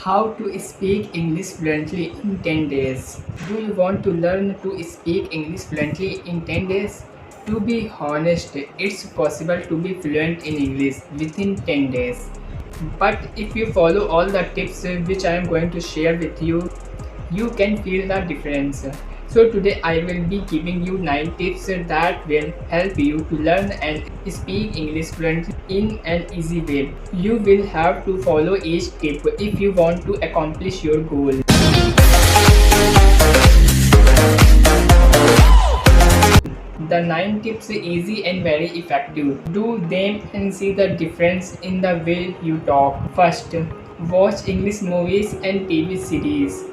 How to speak English fluently in 10 days. Do you want to learn to speak English fluently in 10 days? To be honest, it's possible to be fluent in English within 10 days. But if you follow all the tips which I am going to share with you, you can feel the difference. So today I will be giving you 9 tips that will help you to learn and speak English fluently in an easy way. You will have to follow each tip if you want to accomplish your goal. The 9 tips are easy and very effective. Do them and see the difference in the way you talk. First, watch English movies and TV series.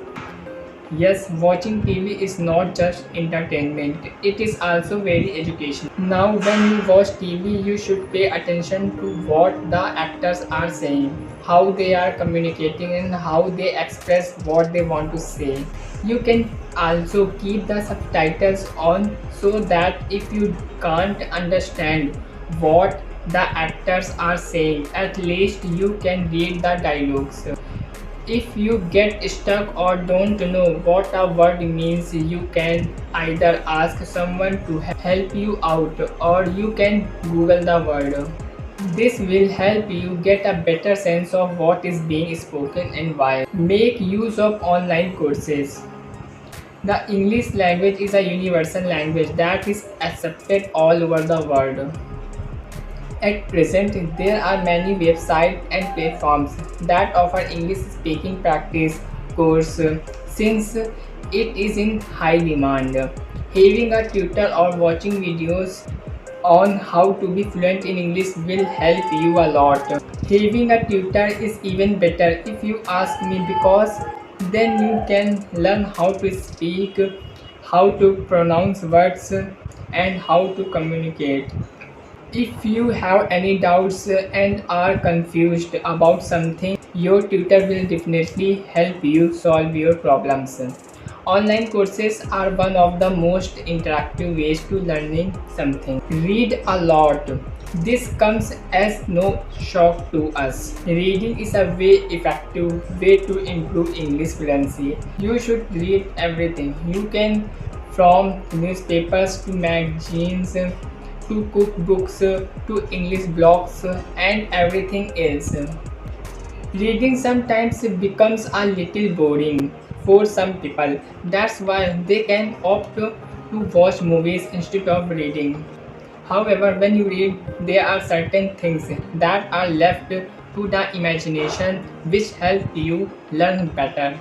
Yes, watching TV is not just entertainment, it is also very educational. Now, when you watch TV, you should pay attention to what the actors are saying, how they are communicating, and how they express what they want to say. You can also keep the subtitles on so that if you can't understand what the actors are saying, at least you can read the dialogues. If you get stuck or don't know what a word means, you can either ask someone to help you out or you can Google the word. This will help you get a better sense of what is being spoken and why. Make use of online courses. The English language is a universal language that is accepted all over the world. At present, there are many websites and platforms that offer English speaking practice course since it is in high demand. Having a tutor or watching videos on how to be fluent in English will help you a lot. Having a tutor is even better if you ask me because then you can learn how to speak, how to pronounce words, and how to communicate. If you have any doubts and are confused about something, your tutor will definitely help you solve your problems. Online courses are one of the most interactive ways to learning something. Read a lot. This comes as no shock to us. Reading is a very effective way to improve English fluency. You should read everything. You can from newspapers to magazines to cookbooks to English blogs and everything else. Reading sometimes becomes a little boring for some people. That's why they can opt to watch movies instead of reading. However, when you read, there are certain things that are left to the imagination which help you learn better.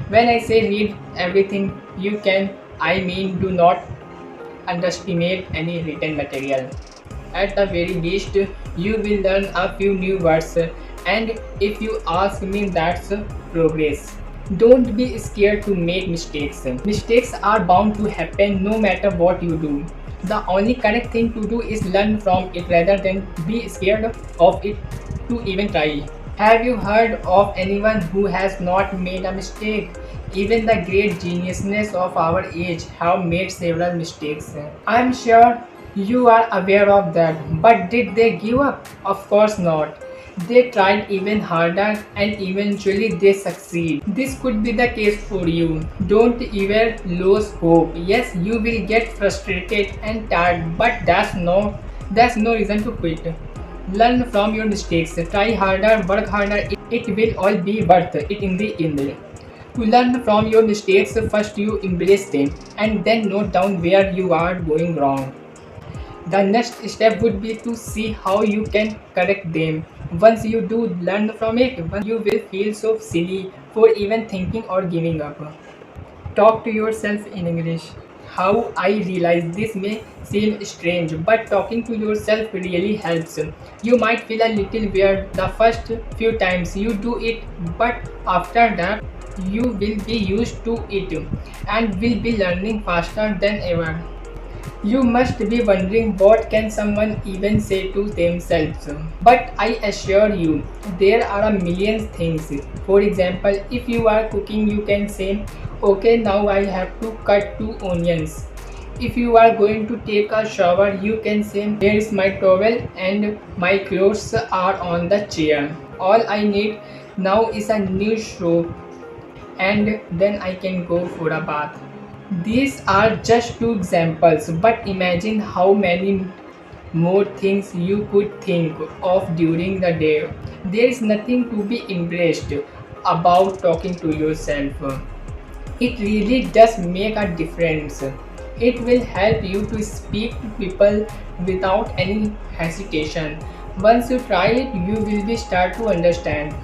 When I say read everything, I mean do not underestimate any written material. At the very least, you will learn a few new words, and if you ask me, that's progress. Don't be scared to make mistakes. Mistakes are bound to happen no matter what you do. The only correct thing to do is learn from it rather than be scared of it to even try. Have you heard of anyone who has not made a mistake? Even the great geniuses of our age have made several mistakes. I'm sure you are aware of that, but did they give up? Of course not. They tried even harder and eventually they succeed. This could be the case for you. Don't ever lose hope. Yes, you will get frustrated and tired, but that's no reason to quit. Learn from your mistakes. Try harder, work harder. It will all be worth it in the end. To learn from your mistakes, first you embrace them and then note down where you are going wrong. The next step would be to see how you can correct them. Once you do learn from it, you will feel so silly for even thinking or giving up. Talk to yourself in English. How I realize this may seem strange, but talking to yourself really helps. You might feel a little weird the first few times you do it, but after that, you will be used to it and will be learning faster than ever. You must be wondering what can someone even say to themselves. But I assure you, there are a million things. For example, if you are cooking, you can say, okay, now I have to cut 2 onions. If you are going to take a shower, you can say, here is my towel and my clothes are on the chair. All I need Now is a new show, and then I can go for a bath. These are just two examples, but imagine how many more things you could think of during the day. There is nothing to be embraced about talking to yourself. It really does make a difference. It will help you to speak to people without any hesitation. Once you try it, you will be start to understand.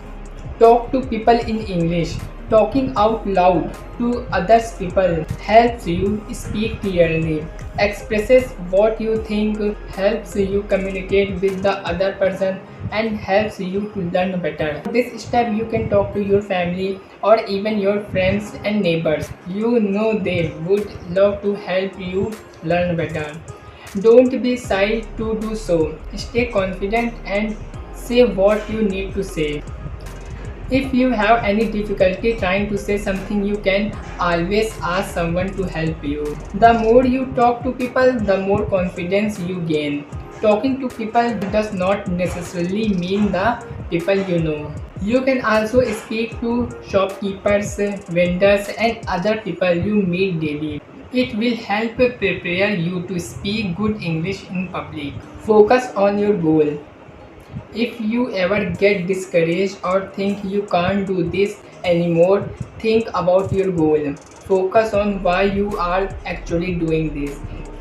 Talk to people in English. Talking out loud to others people helps you speak clearly, expresses what you think, helps you communicate with the other person, and helps you to learn better. This step you can talk to your family or even your friends and neighbors. You know they would love to help you learn better. Don't be shy to do so. Stay confident and say what you need to say. If you have any difficulty trying to say something, you can always ask someone to help you. The more you talk to people, the more confidence you gain. Talking to people does not necessarily mean the people you know. You can also speak to shopkeepers, vendors, and other people you meet daily. It will help prepare you to speak good English in public. Focus on your goal. If you ever get discouraged or think you can't do this anymore, think about your goal. Focus on why you are actually doing this.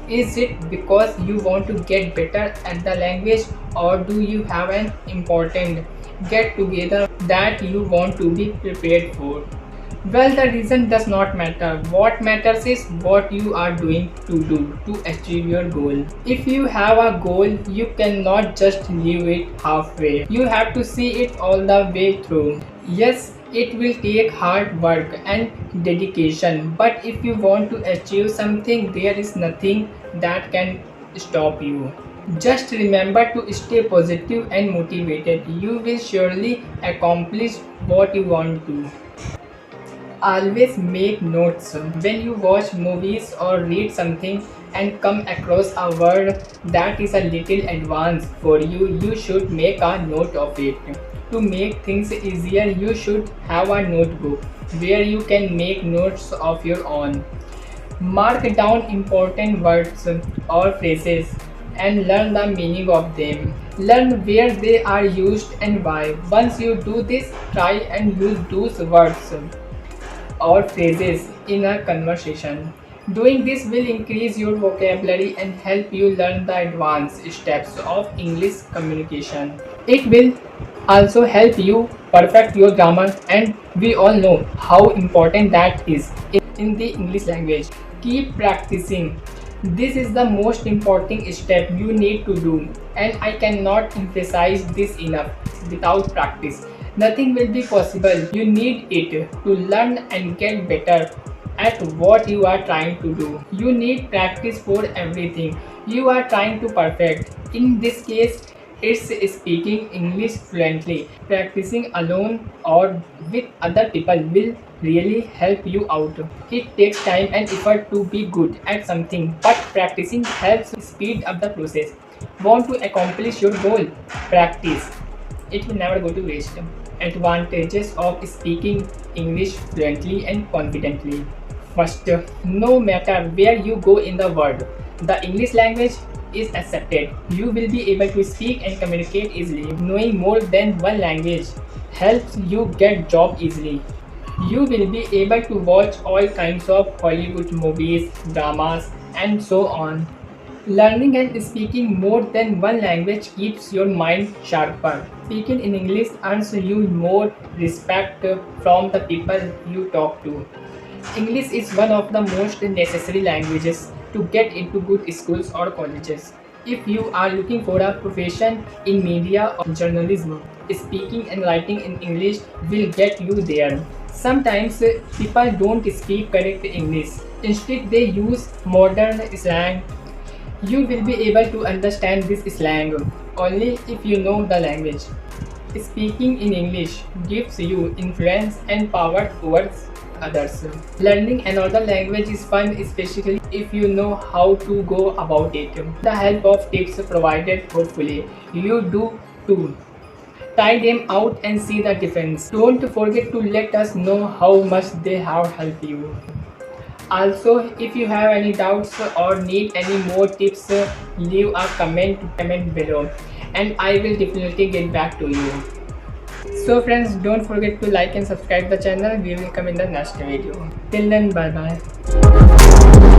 Is it because you want to get better at the language, or do you have an important get together that you want to be prepared for? Well, the reason does not matter. What matters is what you are doing to do to achieve your goal. If you have a goal, you cannot just leave it halfway. You have to see it all the way through. Yes, it will take hard work and dedication, but if you want to achieve something, there is nothing that can stop you. Just remember to stay positive and motivated. You will surely accomplish what you want to. Always make notes when you watch movies or read something and come across a word that is a little advanced for you. You should make a note of it. To make things easier, you should have a notebook where you can make notes of your own. Mark down important words or phrases and learn the meaning of them. Learn where they are used and why. Once you do this, try and use those words or phrases in a conversation. Doing this will increase your vocabulary and help you learn the advanced steps of English communication. It will also help you perfect your grammar, and we all know how important that is in the English language. Keep practicing. This is the most important step you need to do, and I cannot emphasize this enough. Without practice, nothing will be possible. You need it to learn and get better at what you are trying to do. You need practice for everything you are trying to perfect. In this case, it's speaking English fluently. Practicing alone or with other people will really help you out. It takes time and effort to be good at something, but practicing helps speed up the process. Want to accomplish your goal? Practice. It will never go to waste. Advantages of speaking English fluently and confidently. First, no matter where you go in the world, the English language is accepted. You will be able to speak and communicate easily. Knowing more than one language helps you get job easily. You will be able to watch all kinds of Hollywood movies, dramas, and so on. Learning and speaking more than one language keeps your mind sharper. Speaking in English earns you more respect from the people you talk to. English is one of the most necessary languages to get into good schools or colleges. If you are looking for a profession in media or journalism, speaking and writing in English will get you there. Sometimes people don't speak correct English. Instead, they use modern slang. You will be able to understand this slang only if you know the language. Speaking in English gives you influence and power towards others. Learning another language is fun, especially if you know how to go about it. The help of tips provided hopefully you do too. Try them out and see the difference. Don't forget to let us know how much they have helped you. Also, if you have any doubts or need any more tips, leave a comment below and I will definitely get back to you. So friends, don't forget to like and subscribe the channel. We will come in the next video. Till then, bye bye.